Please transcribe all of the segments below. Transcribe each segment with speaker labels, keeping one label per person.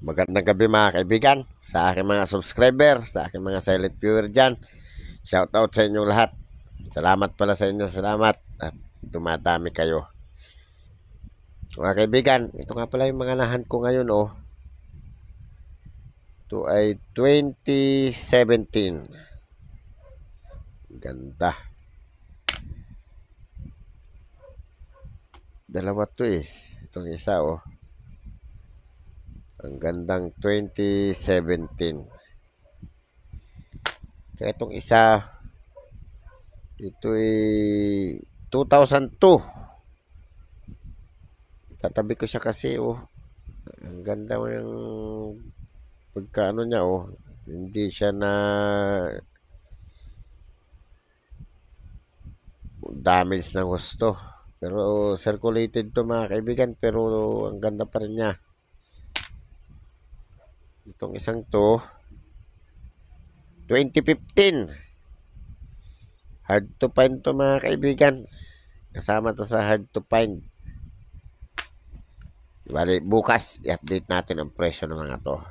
Speaker 1: Magandang gabi mga kaibigan, sa aking mga subscriber, sa aking mga silent viewer dyan. Shout out sa inyong lahat. Salamat pala sa inyo, salamat. At dumadami kayo. Mga kaibigan, ito nga pala yung mga nahan ko ngayon oh. Ito ay 2017. Ganda. Dalawa to eh. Itong isa oh. Ang gandang 2017. Kaya itong isa, ito ay 2002. Tatabi ko siya kasi oh. Ang ganda yung pagkaano niya oh. Hindi siya na damage ng gusto. Pero circulated to mga kaibigan, pero ang ganda pa rin niya. Itong isang to 2015. Hard to find to mga kaibigan. Kasama to sa hard to find. Bali, bukas i-update natin ang presyo ng mga to.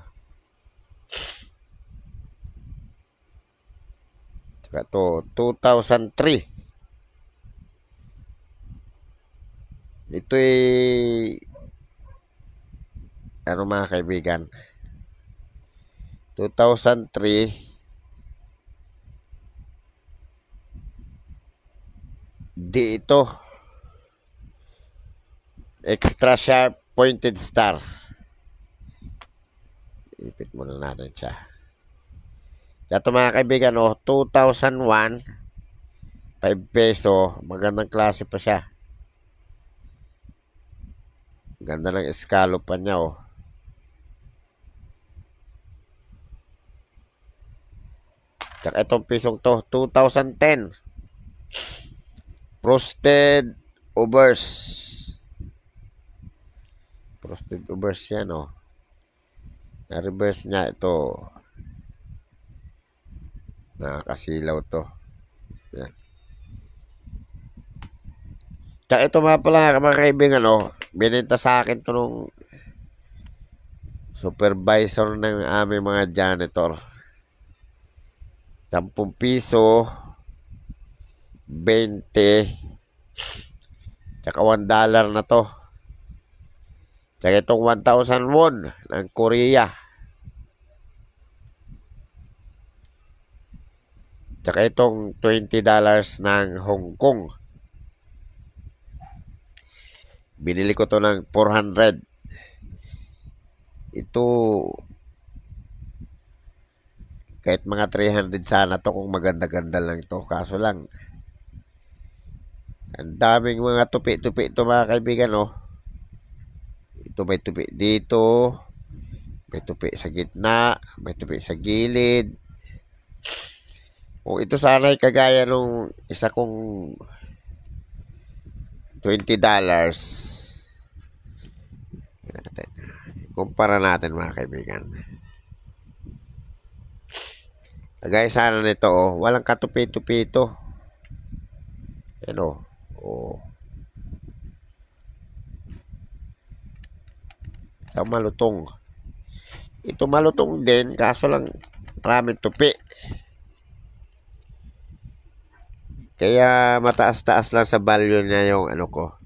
Speaker 1: Saka to 2003. Ito ay ano mga kaibigan, 2003. Di ito extra sharp pointed star. Ipit muna natin siya. Ito mga kaibigan oh, 2001, 5 peso. Magandang klase pa siya. Ganda ng escallop pa niya oh. Tsaka itong pisong to 2010, frosted overs. Frosted overs yan oh. Na-reverse niya ito. Nakakasilaw to. Yan. Tsaka ito mga pala mga kaibigan oh. Binenta sa akin to nung supervisor ng aming mga janitor. 10 piso, 20, tsaka $1 na to. Tsaka itong 1,000 won ng Korea. Tsaka itong $20 ng Hong Kong. Binili ko to ng 400. Ito kahit mga 300 sana to kung maganda-ganda lang to. Kaso lang, ang daming mga tupi-tupi ito mga kaibigan oh. Ito may tupi dito, may tupi sa gitna, may tupi sa gilid. Kung ito sana ay kagaya nung isa kong $20. Kumpara natin mga kaibigan. Kagaya sana nito oh, walang katupi-tupi ito. Ano? Oh. Sa malutong. Ito malutong din, kaso lang maraming tupi. Kaya mataas-taas lang sa value niya yung ano ko.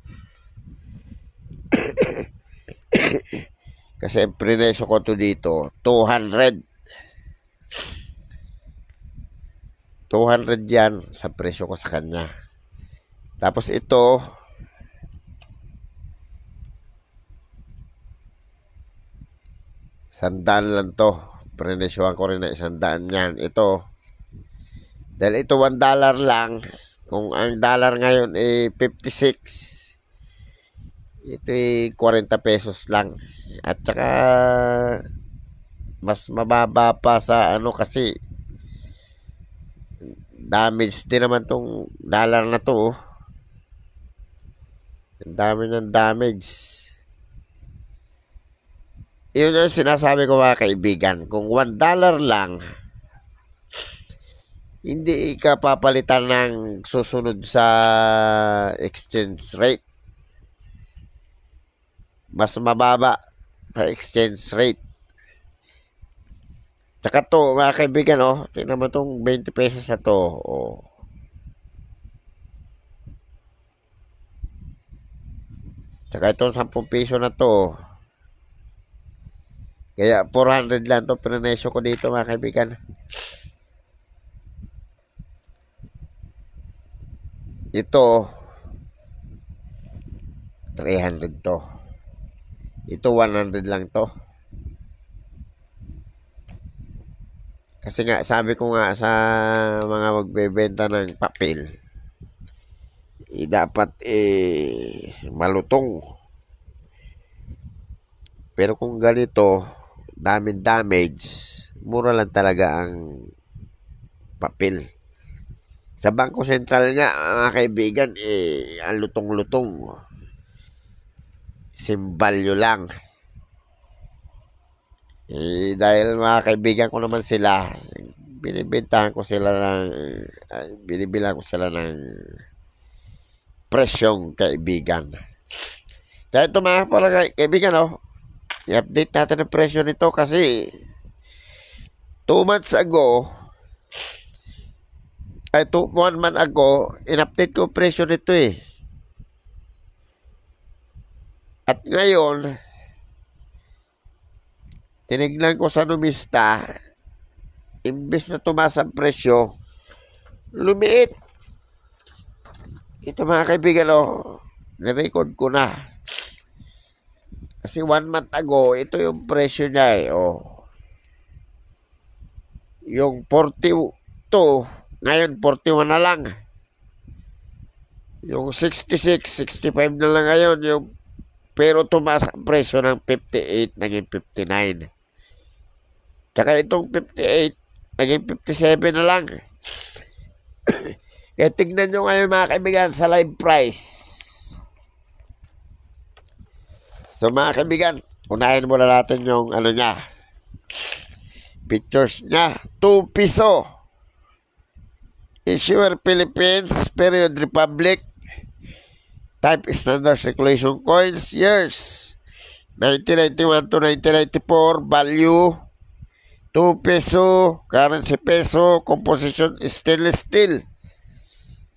Speaker 1: Kasi ang prinesyo ko to dito, 200. 200 yan sa presyo ko sa kanya. Tapos ito, $100 lang to. Prinesyohan ko rin na $100 yan. Ito, dahil ito $1 lang, kung ang dollar ngayon ay 56, ito ay 40 pesos lang. At saka mas mababa pa sa ano kasi damage din naman tong dollar na to oh. Ang dami ng damage. Yun yung sinasabi ko mga kaibigan, kung $1 lang, hindi ka papalitan ng susunod sa exchange rate. Mas mababa sa exchange rate. Tsaka to, mga kaibigan, oh, tingnan mo tong 20 pesos na to. Oh. Tsaka itong 10 piso na to. Kaya 400 lang to prinesyo ko dito, mga kaibigan. Ito 300 to. Ito 100 lang to. Kasi nga sabi ko nga sa mga magbebenta ng papel, dapat malutong. Pero kung ganito, damage, mura lang talaga ang papel. Sa Bangko Sentral nga, mga kaibigan, ang lutong-lutong. Simbalyo lang. Dahil mga kaibigan ko naman sila, binibentahan ko sila binibilang ko sila ng presyong kaibigan. Kaya ito mga pala kaibigan, oh, i-update natin ang presyo nito kasi 1 month ago, 1 month ago, in-update ko presyo nito eh. At ngayon, tinignan ko sa numista, imbes na tumaas ang presyo, lumiit. Ito mga kaibigan, oh, nirecord ko na. Kasi 1 month ago, ito yung presyo niya eh. Oh. Yung 42, ngayon 41 na lang. Yung 66, 65 na lang ngayon. Pero tumaas ang presyo ng 58, naging 59. Tsaka itong 58, naging 57 na lang. Kaya tignan nyo ngayon mga kaibigan sa live price. So mga kaibigan, unahin muna natin yung ano niya. Pictures niya. 2 piso. Issuer Philippines, period Republic. Type standard circulation coins. Years 1991 to 1994. Value 2 peso. Currency peso. Composition stainless steel.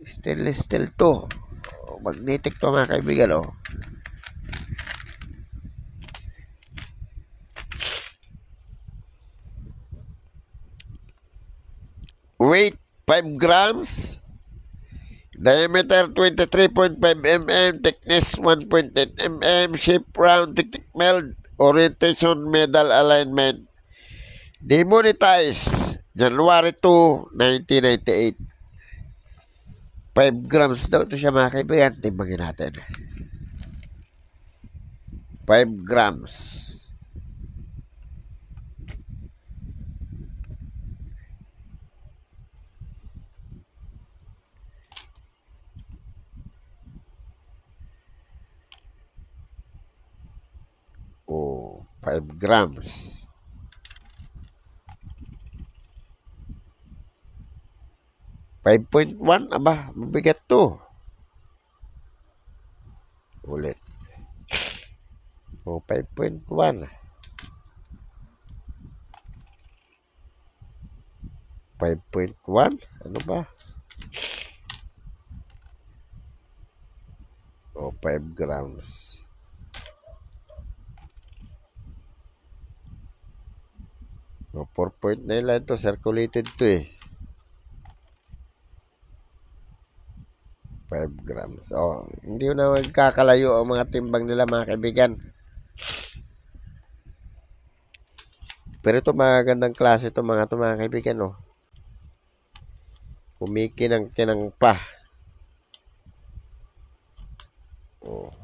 Speaker 1: Stainless steel to. Magnetic to mga kaibigan, oh. Weight 5 grams. Diameter 23.5 mm. Thickness 1.8 mm. Shape round, thick meld. Orientation medal alignment. Demonetized January 2, 1998. 5 grams daw ito siya mga kaibigan. Timbangin natin. 5 grams. Oh, 5 grams. .1, aba, mabigat to. Ulit. O, 5.1. 5.1? Ano ba? O, 5 grams. O, 4.9 lang ito. Circulated to eh. 5 grams. Oh, hindi na magkakalayo ang mga timbang nila mga kaibigan. Pero ito magandang klase ito mga kaibigan, oh. Kumikinang-kinang pa. Oh.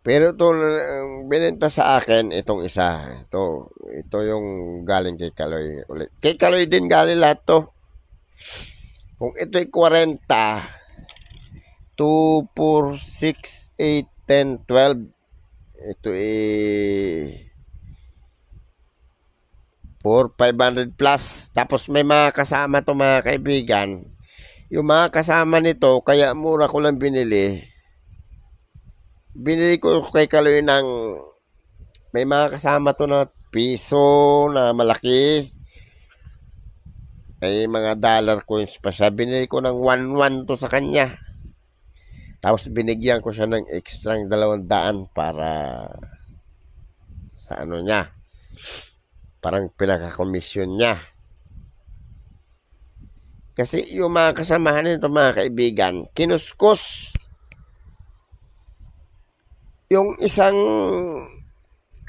Speaker 1: Pero ito, binenta sa akin itong isa. Ito yung galing kay Kaloy ulit. Kay Kaloy din galing lahat to. Kung ito'y 40, 2, 4, 6, 8, 10, 12. Ito 500 plus. Tapos may mga kasama to mga kaibigan. Yung mga kasama nito, kaya mura ko lang binili. Binili ko kay Kaloy ng may mga kasama to na piso na malaki. May mga dollar coins pa siya. Binili ko ng 1-1 to sa kanya. Tapos binigyan ko siya ng extra 200 para sa ano niya. Parang pinaka-commission niya. Kasi yung mga kasamahan nito mga kaibigan, kinuskus. Yung isang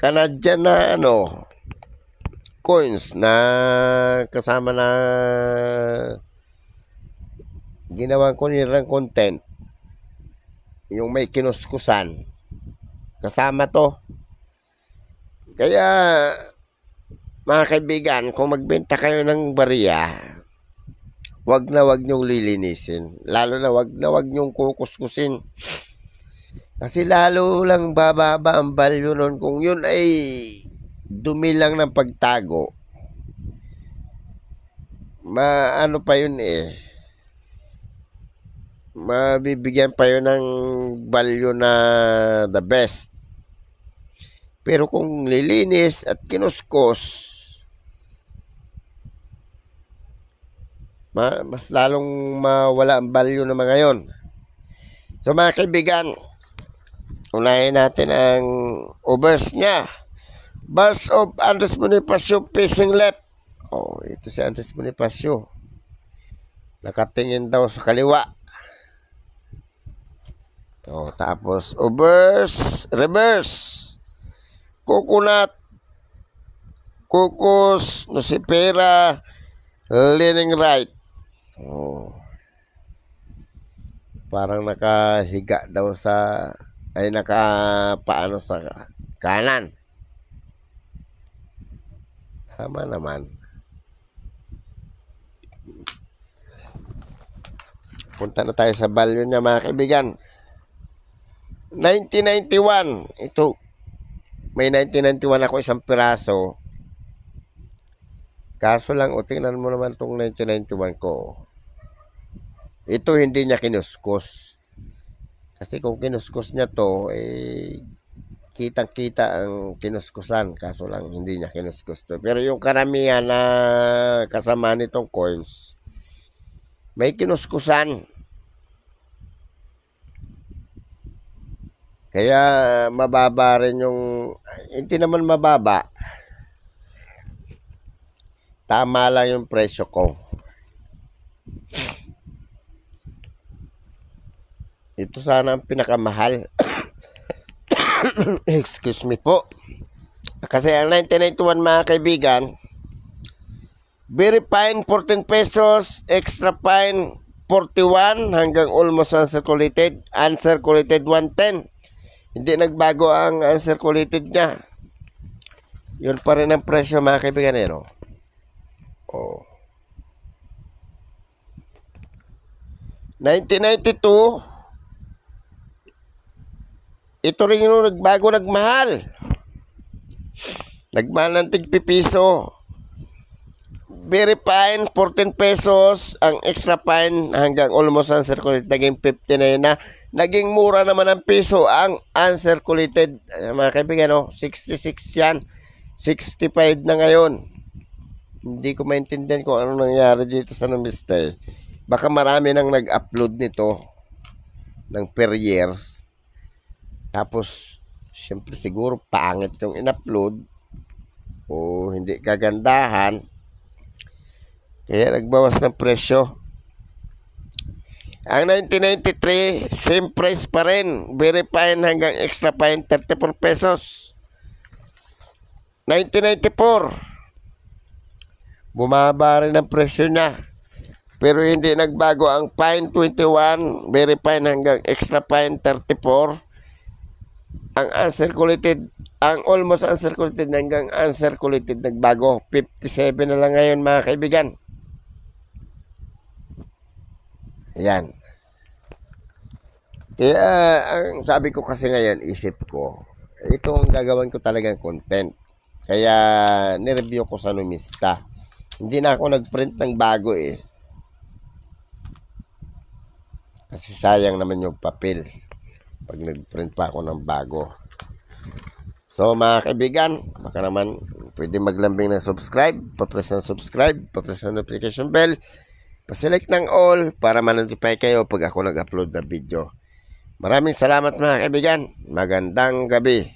Speaker 1: Canadian na coins na kasama na ginawa ko nilang content, yung may kinuskusan, kasama to. Kaya mga kaibigan, kung magbenta kayo ng bariya, wag nyong lilinisin. Lalo na wag nyong kukuskusin. Kasi lalo lang bababa ang value nun kung yun ay dumi lang ng pagtago. Ano pa yun mabibigyan pa yun ng value na the best. Pero kung lilinis at kinuskus, mas lalong mawala ang value ng mga yon. So mga kaibigan, unahin natin ang overs niya. Bars of Andres Bonifacio facing left. Ito si Andres Bonifacio. Nakatingin daw sa kaliwa. Tapos overs, reverse. Coconut, Cocos, Nocipera, leaning right. Parang nakahiga daw nakapaano sa kanan. Tama naman. Punta na tayo sa value niya mga kaibigan. 1991. Ito. May 1991 ako isang piraso. Kaso lang, tingnan mo naman itong 1991 ko. Ito hindi niya kinuskus. Kasi kung kinuskus niya to, kitang-kita ang kinuskusan. Kaso lang, hindi niya kinuskus to. Pero yung karamihan na kasama nitong coins, may kinuskusan. Kaya mababa rin yung, hindi naman mababa. Tama lang yung presyo ko. Ito sana ang pinakamahal. Excuse me po. Kasi ang 1991 mga kaibigan, very fine 14 pesos, extra fine 41 hanggang almost uncirculated, uncirculated 110. Hindi nagbago ang uncirculated niya. Yun pa rin ang presyo mga kaibigan eh, no? 1992, ito rin yung nagbago, nagmahal. Nagmahal ng tig-piso. Very fine, 14 pesos. Ang extra fine hanggang almost uncirculated, naging 50 na yun na. Naging mura naman ang piso ang uncirculated. Mga kaibigan, 66 yan. 65 na ngayon. Hindi ko maintindihan kung ano nangyari dito sa Numista eh. Baka marami nang nag-upload nito ng per year. Tapos, siyempre siguro pangit yung in-upload o hindi kagandahan. Kaya nagbawas ng presyo. Ang 1993, same price pa rin. Very fine hanggang extra fine, 34 pesos. 1994, bumaba rin ang presyo niya. Pero hindi nagbago ang fine 21, very fine hanggang extra fine 34. Ang uncirculated, ang almost uncirculated hanggang uncirculated nagbago. 57 na lang ngayon mga kaibigan. Ayan. Kaya ang sabi ko kasi ngayon, isip ko, ito ang gagawin ko talagang content. Kaya nireview ko sa Numista. Hindi na ako nagprint ng bago eh. Kasi sayang naman yung papel. pag nag-print pa ako ng bago. So mga kaibigan, baka naman pwede maglambing ng subscribe, pa-press ng subscribe, pa-press ng notification bell, pa-select ng all para ma-notify kayo pag ako nag-upload ng video. Maraming salamat mga kaibigan. Magandang gabi.